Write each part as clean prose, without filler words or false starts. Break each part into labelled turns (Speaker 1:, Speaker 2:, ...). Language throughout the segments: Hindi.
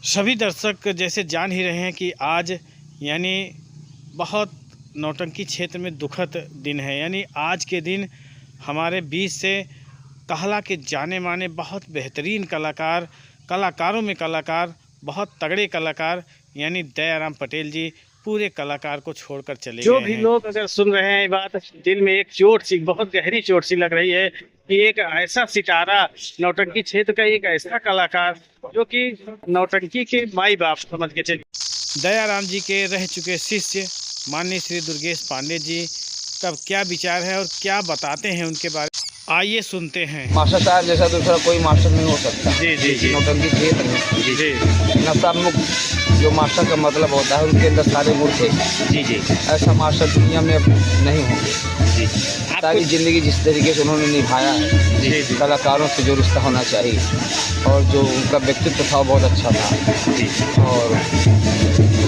Speaker 1: सभी दर्शक जैसे जान ही रहे हैं कि आज यानी बहुत नौटंकी क्षेत्र में दुखद दिन है। यानी आज के दिन हमारे बीच से कहला के जाने माने बहुत बेहतरीन कलाकारों में कलाकार, बहुत तगड़े कलाकार यानी दयाराम पटेल जी पूरे कलाकार को छोड़कर चले
Speaker 2: जो
Speaker 1: गए
Speaker 2: भी
Speaker 1: हैं।
Speaker 2: लोग अगर सुन रहे हैं ये बात, दिल में एक चोट सी, बहुत गहरी चोट सी लग रही है कि एक ऐसा सितारा, नौटंकी क्षेत्र का एक ऐसा कलाकार जो कि नौटंकी के माई बाप समझ के चलिए।
Speaker 1: दयाराम जी के रह चुके शिष्य माननीय श्री दुर्गेश पांडे जी का क्या विचार है और क्या बताते हैं उनके बारे में, आइए सुनते हैं।
Speaker 3: मास्टर साहब जैसा दूसरा कोई मास्टर नहीं हो सकता।
Speaker 2: जी जी जी
Speaker 3: नौटंकी क्षेत्र में
Speaker 2: जी
Speaker 3: नशा मुक्त जो मास्टर का मतलब होता है उनके अंदर सारे गुण थे।
Speaker 2: जी जी
Speaker 3: ऐसा मास्टर दुनिया में अब नहीं होंगे।
Speaker 2: जी
Speaker 3: सारी जिंदगी जिस तरीके से उन्होंने निभाया है,
Speaker 2: जी जी
Speaker 3: कलाकारों से जो रिश्ता होना चाहिए और जो उनका व्यक्तित्व था वो बहुत अच्छा था।
Speaker 2: जी
Speaker 3: और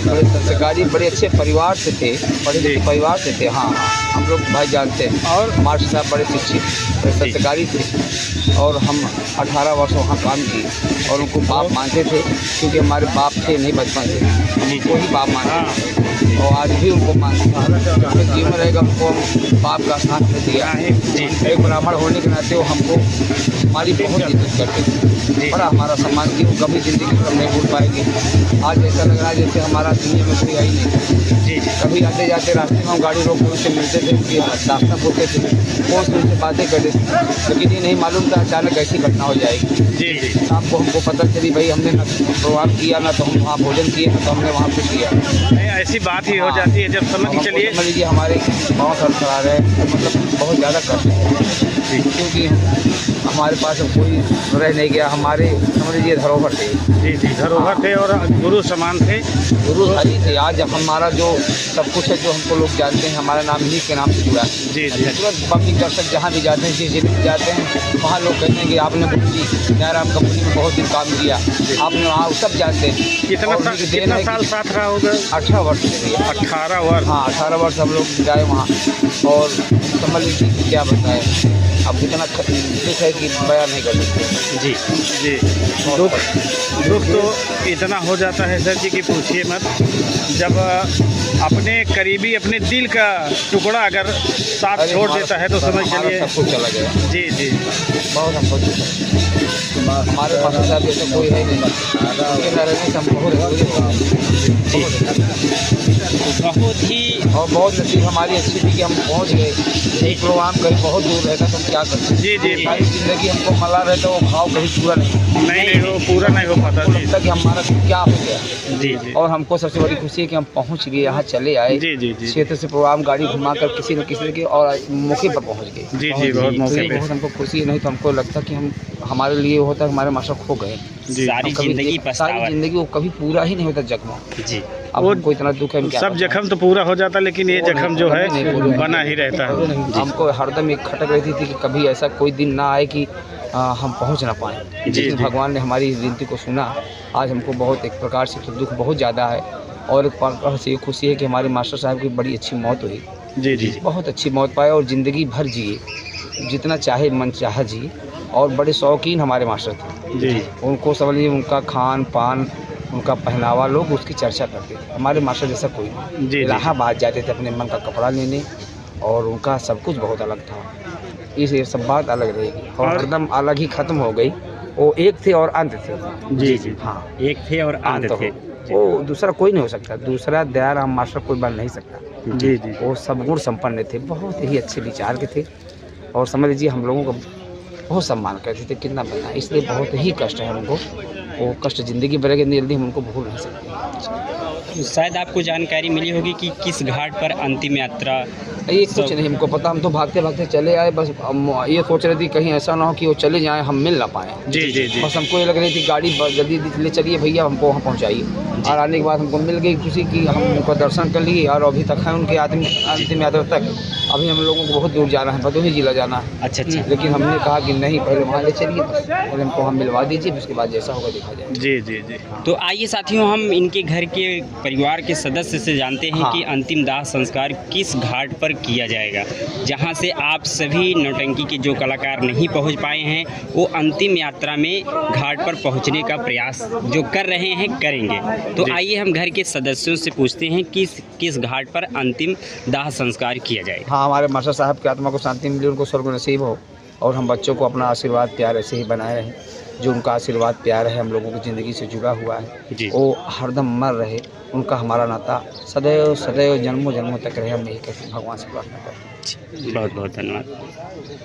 Speaker 3: बड़े संस्कारी, बड़े अच्छे परिवार से थे, बड़े
Speaker 2: जी।
Speaker 3: अच्छे परिवार से थे। हाँ हम लोग भाई जानते हैं। और मास्टर साहब बड़े शिक्षित, बड़े संस्कारी थे और हम 18 वर्ष वहाँ काम किए और उनको बाप मानते थे क्योंकि हमारे बाप थे नहीं बचपन से, वही बाप मानते थे और आज भी उनको मानते हैं। जीवन रहेगा उनको बाप का साथ में दिया।
Speaker 2: जी
Speaker 3: एक ब्राह्मण होने के नाते वो हमको हमारी बहुत इज्जत करते थे, बड़ा हमारा सम्मान किया। वो कभी ज़िंदगी में हम नहीं भूल पाएंगे। आज ऐसा लग रहा है जैसे हमारा दुनिया में कोई आई नहीं।
Speaker 2: जी
Speaker 3: कभी आते जाते रास्ते में हम गाड़ी रोक उनसे मिलते थे, उनकी दास्तां पूछते थे, कौन से उनसे बातें करते थे, लेकिन ये नहीं मालूम था अचानक ऐसी घटना हो जाएगी।
Speaker 2: जी जी
Speaker 3: शाम को हमको पता चली भाई हमने ना प्रोग्राम किया, ना तो हम वहाँ भोजन किए, ना तो हमने वहाँ कुछ किया।
Speaker 2: नहीं, ऐसी बात ही हो जाती है जब समझ के चलिए।
Speaker 3: समझ लीजिए हमारे पाँव सरसरा रहे, मतलब बहुत ज़्यादा कष्ट है क्योंकि हमारे पास अब कोई रह नहीं गया। हमारे समझ लीजिए धरोहर थे।
Speaker 2: जी जी धरोहर थे और गुरु समान थे।
Speaker 3: गुरु हरी थे। आज हमारा जो सब कुछ है, जो हमको लोग जानते हैं, हमारा नाम इन्हीं के नाम से जुड़ा है।
Speaker 2: जी जी
Speaker 3: तुरंत पब्लिक दर्शक जहाँ भी जाते हैं, जिस जिले में जाते हैं, वहाँ लोग कहते हैं कि आपने दयाराम कंपनी में बहुत दिन काम किया, आपने वहाँ सब जानते हैं।
Speaker 2: कितना
Speaker 3: और उनकी देन है
Speaker 2: साल
Speaker 3: कि
Speaker 2: साथ रहा होगा?
Speaker 3: 18 वर्ष से भैया।
Speaker 2: 18 वर्ष।
Speaker 3: हाँ 18 वर्ष हम लोग जाए वहाँ और समझ लीजिए कि क्या बताएं, अब इतना दुख है कि बयान नहीं कर सकते।
Speaker 2: जी जी दुख तो इतना हो जाता है सर जी कि पूछिए मत। जब अपने करीबी, अपने दिल का टुकड़ा अगर साथ छोड़ देता है तो समझ चलिए
Speaker 3: सब कुछ चला गया।
Speaker 2: जी जी
Speaker 3: बहुत हमको हमारे मास्टर साहब जैसे कोई है नहीं, उनके न रहने से हम बहुत दूरी हो गए।
Speaker 2: बहुत ही
Speaker 3: और बहुत नसीब हमारी अच्छी थी कि हम पहुंच गए। एक प्रोग्राम कहीं बहुत दूर रहता तो हम क्या करते।
Speaker 2: जी जी
Speaker 3: सारी जिंदगी हमको मला रहता, वो भाव कभी पूरा नहीं
Speaker 2: नहीं हो, पूरा नहीं हो पाता। जी
Speaker 3: लगता कि हमारा क्या हो गया।
Speaker 2: जी जी
Speaker 3: और हमको सबसे बड़ी खुशी है कि हम पहुंच गए, यहाँ चले आए
Speaker 2: जी जी जी
Speaker 3: क्षेत्र से प्रोग्राम गाड़ी घुमाकर किसी न किसी के और मौके पर पहुंच गए।
Speaker 2: जी जी बहुत
Speaker 3: तो
Speaker 2: मौके
Speaker 3: ये
Speaker 2: पे।
Speaker 3: बहुत हमको खुशी है। नहीं तो हमको लगता कि हम हमारे लिए होता हमारे मास्टर खो गए।
Speaker 2: जी
Speaker 3: सारी जिंदगी वो कभी पूरा ही नहीं होता जख्म।
Speaker 2: जी
Speaker 3: अब हमको इतना दुख है हम क्या
Speaker 2: सब
Speaker 3: बताएं।
Speaker 2: जख्म तो पूरा हो जाता, लेकिन ये जख्म जो है बना ही रहता है।
Speaker 3: हमको हरदम एक खटक रहती थी कि कभी ऐसा कोई दिन ना आए कि हम पहुंच ना पाएँ। लेकिन
Speaker 2: जी।
Speaker 3: भगवान ने हमारी विनती को सुना। आज हमको बहुत एक प्रकार से तो दुख बहुत ज़्यादा है और एक प्रकार से ये खुशी है कि हमारे मास्टर साहब की बड़ी अच्छी मौत हुई।
Speaker 2: जी जी
Speaker 3: बहुत अच्छी मौत पाए और ज़िंदगी भर जिए, जितना चाहे मन चाहे जिए। और बड़े शौकीन हमारे मास्टर थे।
Speaker 2: जी
Speaker 3: उनको समझ लीजिए उनका खान पान, उनका पहनावा, लोग उसकी चर्चा करते थे। हमारे मास्टर जैसा कोई नहीं।
Speaker 2: जी
Speaker 3: इलाहाबाद जाते थे अपने मन का कपड़ा लेने और उनका सब कुछ बहुत अलग था। ये सब बात अलग रहेगी और हरदम अलग ही ख़त्म हो गई। वो एक थे और अंत थे।
Speaker 2: जी जी
Speaker 3: हाँ
Speaker 2: एक थे और
Speaker 3: अंत थे। वो दूसरा कोई नहीं हो सकता, दूसरा दयाराम मास्टर कोई बन नहीं सकता।
Speaker 2: जी जी
Speaker 3: वो सब गुण संपन्न थे, बहुत ही अच्छे विचार के थे और समझ लीजिए हम लोगों का बहुत सम्मान करते थे। कितना बताएं, इसलिए बहुत ही कष्ट है हमको। वो कष्ट ज़िंदगी भर के जल्दी हम उनको भूल नहीं सकते।
Speaker 4: शायद आपको जानकारी मिली होगी कि किस घाट पर अंतिम यात्रा।
Speaker 3: ये कुछ नहीं हमको पता, हम तो भागते भागते चले आए। बस हम ये सोच रहे थे कहीं ऐसा ना हो कि वो चले जाएं, हम मिल ना पाएँ।
Speaker 2: जी जी जी
Speaker 3: बस हमको ये लग रही थी गाड़ी जल्दी ले चलिए भैया, हमको वहाँ पहुँचाइए। और आने के बाद हमको मिल गई खुशी कि हम उनका दर्शन कर लिए और अभी तक है उनके अंतिम यात्रा तक। अभी हम लोगों को बहुत दूर जाना है, भदोही जिला जाना है।
Speaker 4: अच्छा अच्छा
Speaker 3: लेकिन हमने कहा कि नहीं, पहले वहाँ ले चलिए, पहले हमको हम मिलवा दीजिए, उसके बाद जैसा होगा देखा जाए।
Speaker 2: जी जी जी
Speaker 4: तो आइए साथियों, हम इनके घर के परिवार के सदस्य से जानते हैं
Speaker 3: हाँ।
Speaker 4: कि अंतिम दाह संस्कार किस घाट पर पर किया जाएगा, जहां से आप सभी नौटंकी के जो कलाकार नहीं पहुंच पाए हैं वो अंतिम यात्रा में घाट पर पहुंचने का प्रयास जो कर रहे हैं करेंगे। तो आइए हम घर के सदस्यों से पूछते हैं कि किस घाट पर अंतिम दाह संस्कार किया जाएगा।
Speaker 3: हाँ, हमारे मास्टर साहब की आत्मा को शांति मिले, उनको स्वर्ग नसीब हो, और हम बच्चों को अपना आशीर्वाद प्यार ऐसे ही बनाए रहें। जो उनका आशीर्वाद प्यार है हम लोगों की ज़िंदगी से जुड़ा हुआ है, वो हरदम मर रहे, उनका हमारा नाता सदैव सदैव जन्मों जन्मों तक रहे। हम यही कहते हैं, भगवान से प्रार्थना करते हैं।
Speaker 4: बहुत बहुत धन्यवाद।